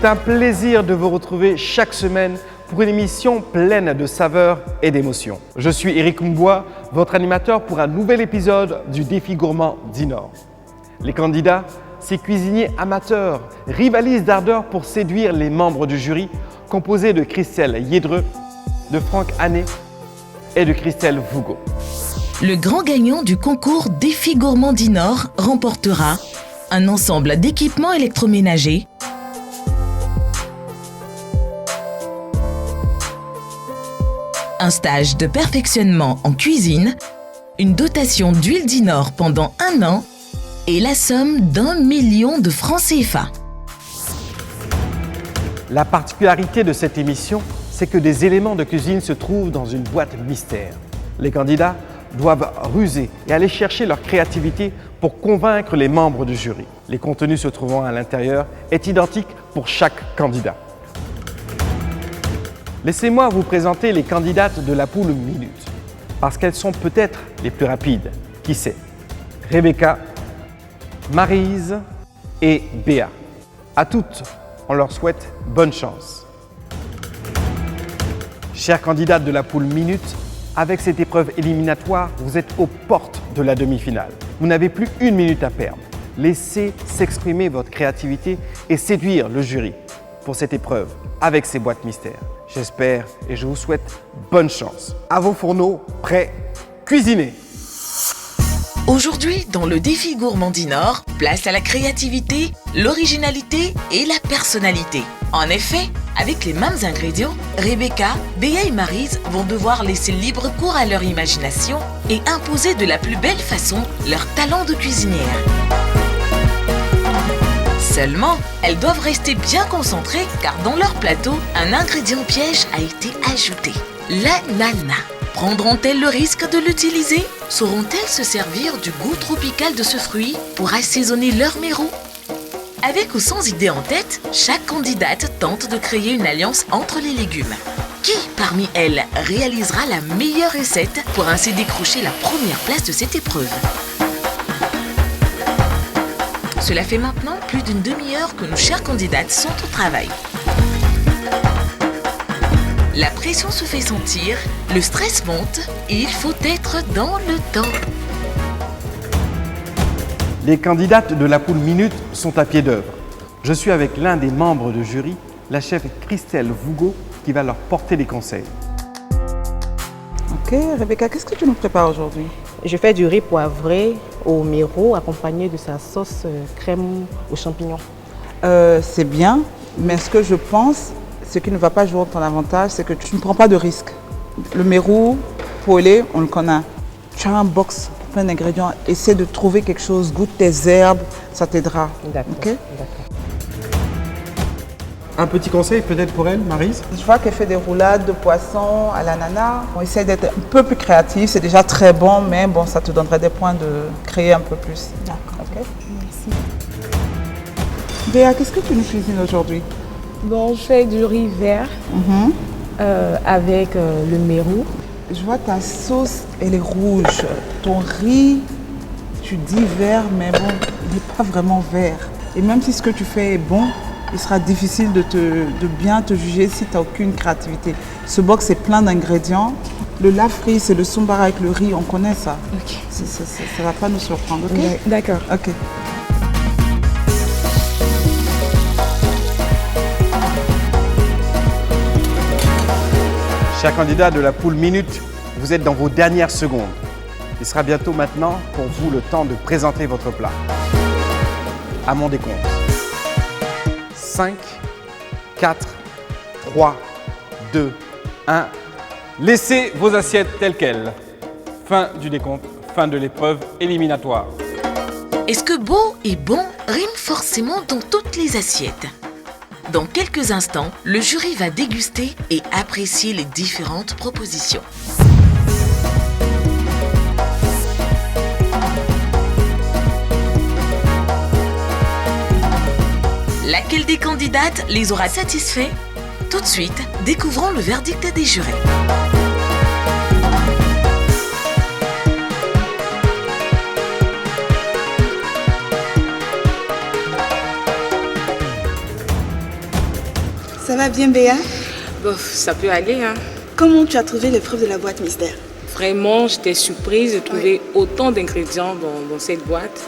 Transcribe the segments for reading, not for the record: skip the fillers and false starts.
C'est un plaisir de vous retrouver chaque semaine pour une émission pleine de saveurs et d'émotions. Je suis Éric Mbois, votre animateur pour un nouvel épisode du Défi Gourmand Dinor. Les candidats, ces cuisiniers amateurs, rivalisent d'ardeur pour séduire les membres du jury, composé de Christelle Yedreux, de Franck Hannet et de Christelle Vougo. Le grand gagnant du concours Défi Gourmand Dinor remportera un ensemble d'équipements électroménagers, un stage de perfectionnement en cuisine, une dotation d'huile Dinor pendant 1 an et la somme d'1 million de francs CFA. La particularité de cette émission, c'est que des éléments de cuisine se trouvent dans une boîte mystère. Les candidats doivent ruser et aller chercher leur créativité pour convaincre les membres du jury. Les contenus se trouvant à l'intérieur est identique pour chaque candidat. Laissez-moi vous présenter les candidates de la poule minute, parce qu'elles sont peut-être les plus rapides. Qui sait? Rebecca, Maryse et Béa. À toutes, on leur souhaite bonne chance. Chères candidates de la poule minute, avec cette épreuve éliminatoire, vous êtes aux portes de la demi-finale. Vous n'avez plus 1 minute à perdre. Laissez s'exprimer votre créativité et séduire le jury pour cette épreuve avec ces boîtes mystères. J'espère et je vous souhaite bonne chance. À vos fourneaux, prêts, cuisinez! Aujourd'hui, dans le Défi Gourmand Dinor, place à la créativité, l'originalité et la personnalité. En effet, avec les mêmes ingrédients, Rebecca, Béa et Maryse vont devoir laisser libre cours à leur imagination et imposer de la plus belle façon leur talent de cuisinière. Seulement, elles doivent rester bien concentrées car dans leur plateau, un ingrédient piège a été ajouté, l'ananas. Prendront-elles le risque de l'utiliser? Sauront-elles se servir du goût tropical de ce fruit pour assaisonner leur mérou? Avec ou sans idée en tête, chaque candidate tente de créer une alliance entre les légumes. Qui parmi elles réalisera la meilleure recette pour ainsi décrocher la première place de cette épreuve? Cela fait maintenant plus d'une demi-heure que nos chères candidates sont au travail. La pression se fait sentir, le stress monte et il faut être dans le temps. Les candidates de la poule minute sont à pied d'œuvre. Je suis avec l'un des membres du jury, la chef Christelle Vougo, qui va leur porter des conseils. Ok, Rebecca, qu'est-ce que tu nous prépares aujourd'hui? Je fais du riz poivré au miro accompagné de sa sauce crème aux champignons. C'est bien, mais ce que je pense, ce qui ne va pas jouer en ton avantage, c'est que tu ne prends pas de risques. Le mérou, poêlé, on le connaît. Tu as un box plein d'ingrédients, essaie de trouver quelque chose, goûte tes herbes, ça t'aidera. D'accord. Okay? D'accord. Un petit conseil peut-être pour elle, Maryse? Je vois qu'elle fait des roulades de poisson à l'ananas. On essaie d'être un peu plus créatif, c'est déjà très bon, mais bon, ça te donnerait des points de créer un peu plus. D'accord. Okay? Merci. Béa, qu'est-ce que tu nous cuisines aujourd'hui? Bon, je fais du riz vert avec le mérou. Je vois ta sauce, elle est rouge. Ton riz, tu dis vert, mais bon, il n'est pas vraiment vert. Et même si ce que tu fais est bon, il sera difficile de bien te juger si tu n'as aucune créativité. Ce box est plein d'ingrédients. Le lafri, c'est le sombara avec le riz, on connaît ça. Ok. Ça ne va pas nous surprendre, ok? D'accord. Ok. Chers candidats de la poule minute, vous êtes dans vos dernières secondes. Il sera bientôt maintenant pour vous le temps de présenter votre plat. À mon décompte. 5, 4, 3, 2, 1. Laissez vos assiettes telles quelles. Fin du décompte, fin de l'épreuve éliminatoire. Est-ce que beau et bon rime forcément dans toutes les assiettes? Dans quelques instants, le jury va déguster et apprécier les différentes propositions. Laquelle des candidates les aura satisfaits? Tout de suite, découvrons le verdict des jurés. va bien, Béa? Bof, ça peut aller, hein. Comment tu as trouvé l'épreuve de la boîte mystère? Vraiment, j'étais surprise de trouver autant d'ingrédients dans cette boîte.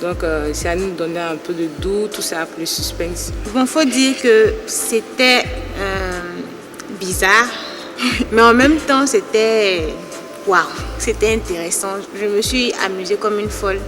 Donc, ça nous donnait un peu de doute, tout ça, plus suspense. Bon, faut dire que c'était bizarre, mais en même temps, c'était waouh, c'était intéressant. Je me suis amusée comme une folle.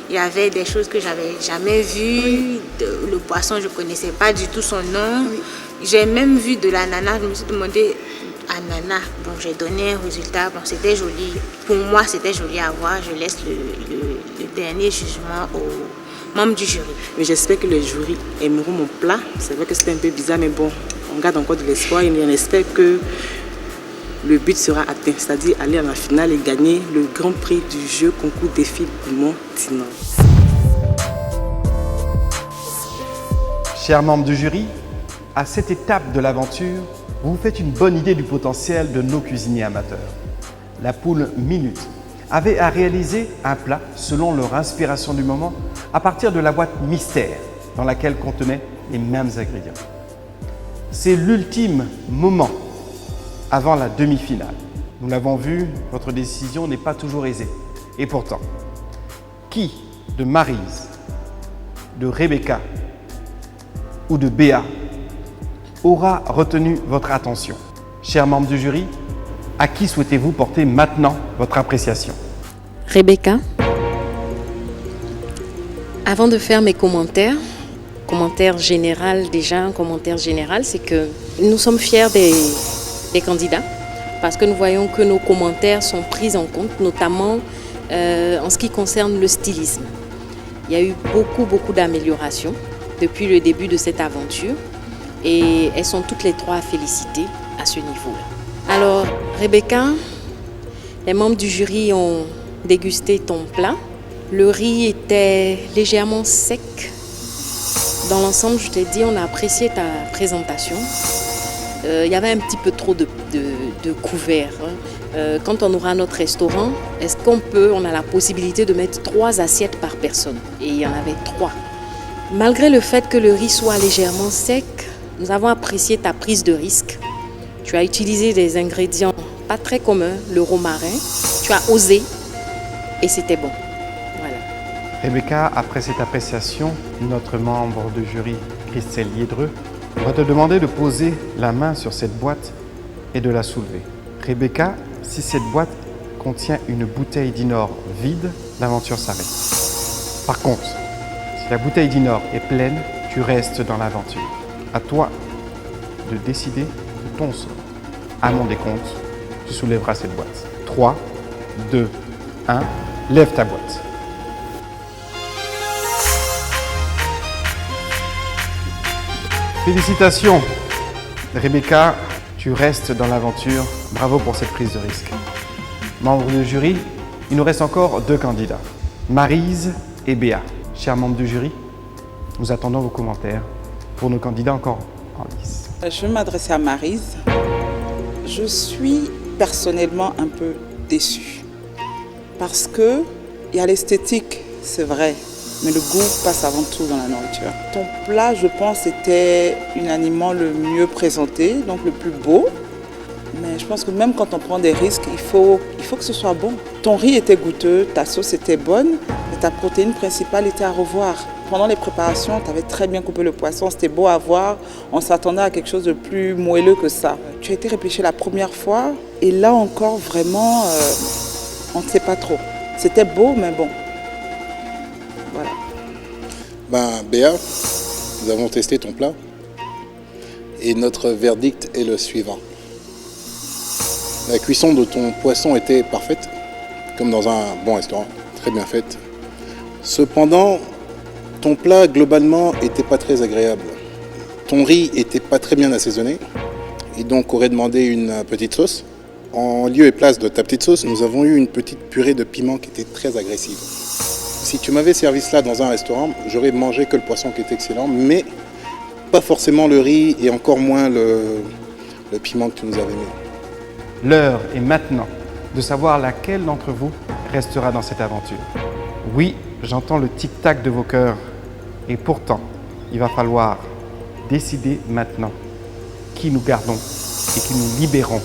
Il y avait des choses que j'avais jamais vues. Le poisson, je connaissais pas du tout son nom. J'ai même vu de l'ananas. Je me suis demandé, ananas. Bon, j'ai donné un résultat. Bon, c'était joli. Pour moi, c'était joli à voir. Je laisse le dernier jugement aux membres du jury. Mais j'espère que les jurys aimeront mon plat. C'est vrai que c'était un peu bizarre, mais bon, on garde encore de l'espoir et on espère que le but sera atteint, c'est-à-dire aller à la finale et gagner le grand prix du jeu concours défi gourmand Dinor. Chers membres du jury, à cette étape de l'aventure, vous vous faites une bonne idée du potentiel de nos cuisiniers amateurs. La poule Minute avait à réaliser un plat selon leur inspiration du moment à partir de la boîte mystère dans laquelle contenait les mêmes ingrédients. C'est l'ultime moment avant la demi-finale. Nous l'avons vu, votre décision n'est pas toujours aisée. Et pourtant, qui de Maryse, de Rebecca ou de Béa aura retenu votre attention? Chers membres du jury, à qui souhaitez-vous porter maintenant votre appréciation? Rebecca, avant de faire mes commentaires général déjà, un commentaire général, c'est que nous sommes fiers des candidats parce que nous voyons que nos commentaires sont pris en compte, notamment en ce qui concerne le stylisme. Il y a eu beaucoup d'améliorations depuis le début de cette aventure et elles sont toutes les trois à féliciter à ce niveau-là. Alors, Rebecca, les membres du jury ont dégusté ton plat. Le riz était légèrement sec. Dans l'ensemble, je t'ai dit, on a apprécié ta présentation. Il y avait un petit peu trop de couverts. Quand on aura notre restaurant, est-ce on a la possibilité de mettre 3 assiettes par personne? Et il y en avait 3. Malgré le fait que le riz soit légèrement sec, nous avons apprécié ta prise de risque. Tu as utilisé des ingrédients pas très communs, le romarin. Tu as osé et c'était bon. Voilà. Rebecca, après cette appréciation, notre membre de jury, Christelle Liédreux, va te demander de poser la main sur cette boîte et de la soulever. Rebecca, si cette boîte contient une bouteille Dinor vide, l'aventure s'arrête. Par contre, si la bouteille Dinor est pleine, tu restes dans l'aventure. À toi de décider de ton sort. À mon décompte, tu soulèveras cette boîte. 3, 2, 1, lève ta boîte. Félicitations, Rebecca, tu restes dans l'aventure. Bravo pour cette prise de risque. Membres du jury, il nous reste encore 2 candidats, Maryse et Béa. Chers membres du jury, nous attendons vos commentaires pour nos candidats encore en lice. Je vais m'adresser à Maryse. Je suis personnellement un peu déçue parce que il y a l'esthétique, c'est vrai, mais le goût passe avant tout dans la nourriture. Ton plat, je pense, était unanimement le mieux présenté, donc le plus beau. Mais je pense que même quand on prend des risques, il faut que ce soit bon. Ton riz était goûteux, ta sauce était bonne, mais ta protéine principale était à revoir. Pendant les préparations, tu avais très bien coupé le poisson, c'était beau à voir. On s'attendait à quelque chose de plus moelleux que ça. Tu as été repêché la première fois et là encore, vraiment, on ne sait pas trop. C'était beau, mais bon. Voilà. Béa, nous avons testé ton plat et notre verdict est le suivant. La cuisson de ton poisson était parfaite, comme dans un bon restaurant, très bien faite. Cependant, ton plat globalement n'était pas très agréable. Ton riz n'était pas très bien assaisonné et donc aurait demandé une petite sauce. En lieu et place de ta petite sauce, nous avons eu une petite purée de piment qui était très agressive. Si tu m'avais servi cela dans un restaurant, j'aurais mangé que le poisson qui était excellent, mais pas forcément le riz et encore moins le piment que tu nous avais mis. L'heure est maintenant de savoir laquelle d'entre vous restera dans cette aventure. Oui, j'entends le tic-tac de vos cœurs et pourtant, il va falloir décider maintenant qui nous gardons et qui nous libérons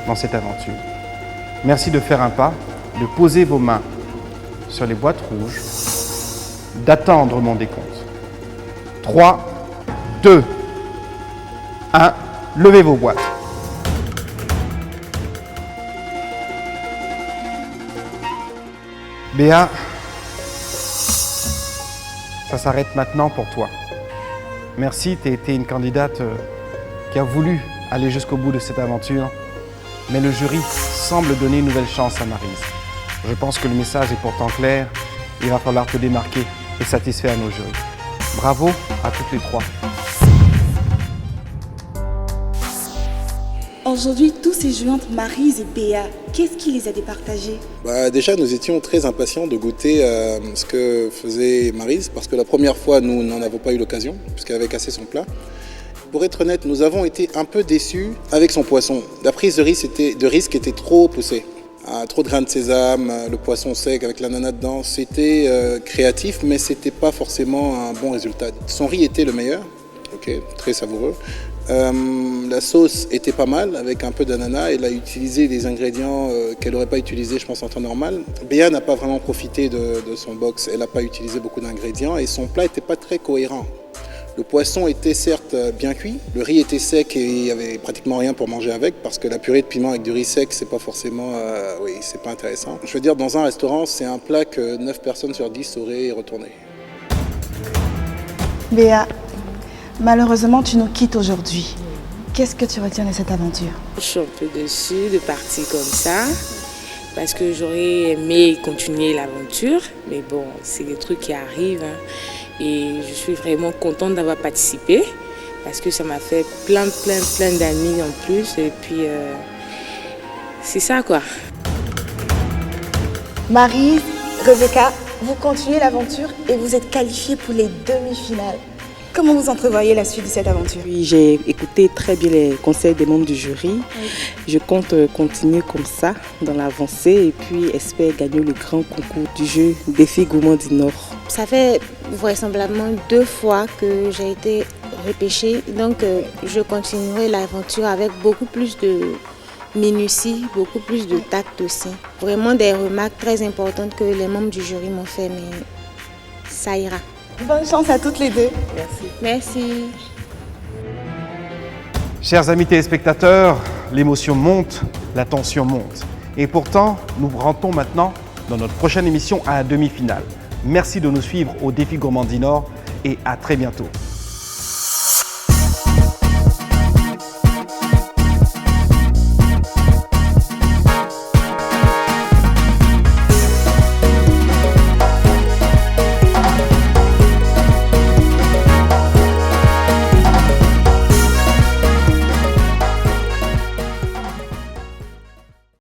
dans cette aventure. Merci de faire un pas, de poser vos mains sur les boîtes rouges, d'attendre mon décompte. 3, 2, 1, levez vos boîtes. Béa, ça s'arrête maintenant pour toi. Merci, tu as été une candidate qui a voulu aller jusqu'au bout de cette aventure, mais le jury semble donner une nouvelle chance à Maryse. Je pense que le message est pourtant clair, il va falloir te démarquer et satisfaire nos jurys. Bravo à toutes les trois. Aujourd'hui, tous ces jouantes Maryse et Béa, qu'est-ce qui les a départagées? Déjà, nous étions très impatients de goûter ce que faisait Maryse, parce que la première fois, nous n'en avons pas eu l'occasion, puisqu'elle avait cassé son plat. Pour être honnête, nous avons été un peu déçus avec son poisson. La prise de risque était trop poussée. Trop de grains de sésame, le poisson sec avec l'ananas dedans, c'était créatif, mais c'était pas forcément un bon résultat. Son riz était le meilleur, très savoureux. La sauce était pas mal avec un peu d'ananas. Elle a utilisé des ingrédients qu'elle n'aurait pas utilisés, je pense, en temps normal. Béa n'a pas vraiment profité de son box. Elle n'a pas utilisé beaucoup d'ingrédients et son plat n'était pas très cohérent. Le poisson était certes bien cuit, le riz était sec et il n'y avait pratiquement rien pour manger avec parce que la purée de piment avec du riz sec, c'est pas forcément, c'est pas intéressant. Je veux dire, dans un restaurant, c'est un plat que 9 personnes sur 10 sauraient retourner. Béa, malheureusement, tu nous quittes aujourd'hui. Qu'est-ce que tu retiens de cette aventure? Je suis un peu déçue de partir comme ça, parce que j'aurais aimé continuer l'aventure, mais bon, c'est des trucs qui arrivent. Et je suis vraiment contente d'avoir participé, parce que ça m'a fait plein d'amis en plus, et puis c'est ça quoi. Maryse, Rebecca, vous continuez l'aventure et vous êtes qualifiées pour les demi-finales. Comment vous entrevoyez la suite de cette aventure? Oui, j'ai écouté très bien les conseils des membres du jury. Oui. Je compte continuer comme ça dans l'avancée et puis espère gagner le grand concours du jeu Défi Gourmand du Nord. Ça fait vraisemblablement 2 fois que j'ai été repêchée, donc je continuerai l'aventure avec beaucoup plus de minutie, beaucoup plus de tact aussi. Vraiment des remarques très importantes que les membres du jury m'ont fait, mais ça ira. Bonne chance à toutes les deux. Merci. Merci. Chers amis téléspectateurs, l'émotion monte, la tension monte. Et pourtant, nous rentrons maintenant dans notre prochaine émission à la demi-finale. Merci de nous suivre au Défi Gourmand du Nord et à très bientôt.